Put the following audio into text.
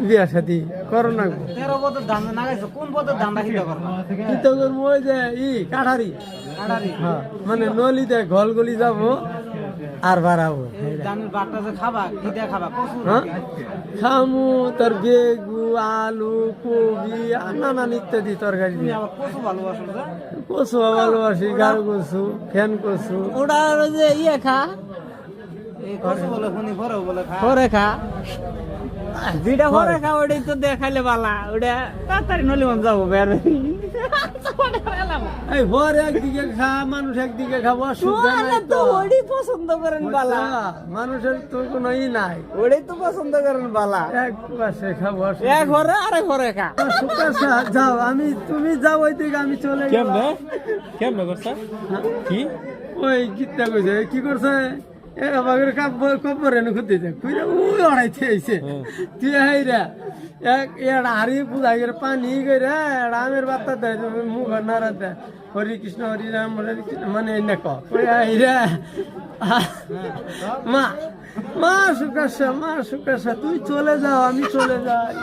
বিয়া সাথী করো না 13 বছর ধান লাগাইছো কোন বছর ধান রাখি করো কি তো করবো ওই যে কাঠারি কাটারি হ্যাঁ মানে নলিতে ঘলগলি যাবো আর বাড়াবো ধানের বাটটা যে খাবা কি দিয়ে খাবা কচু হ্যাঁ খামু তোর বেগু আলু কবি আর নানান ইত্যাদি তরকারি তুমি দিয়ে আবার কচু ভালোবাসো না কচু ভালোবাসি গাঢ় কচু ফ্যান কচু ওটা যে ইয়ে খা এই কচু বলে ফোনি ভরে বলে খা পরে খা যেটা ভরে খা ওটাই তো দেখাইলে বালা ওটা তাড়াতাড়ি নলি মন যাবো বের এই ভর একদিকে খা মানুষ একদিকে খাবো অসুবিধা নাই তো তো ওটাই পছন্দ করেন বালা মানুষের তো কোনো ই নাই ওটাই তো পছন্দ করেন বালা এক পাশে খাবো এক ঘরে আরেক ঘরে খা সুকাশা যাও তুমি যাও ওই দিকে আমি চলে গেলাম কেমনে করছ কি ওই গীতটা কইছে কি করছে এ আমাদের কবরে নে খুঁজতে যা কইরা ওই অড়াইতে আইছে তুই হাইরা এক এড়া হারি পূজা করে পানি কইরা রামের বার্তা দেয় মুখ নাড়া দেয় হরি কৃষ্ণ হরি রাম হরি কৃষ্ণ মানে এনে ক কই হাইরা মা মা সুকাশা তুই চলে যাও আমি চলে যাই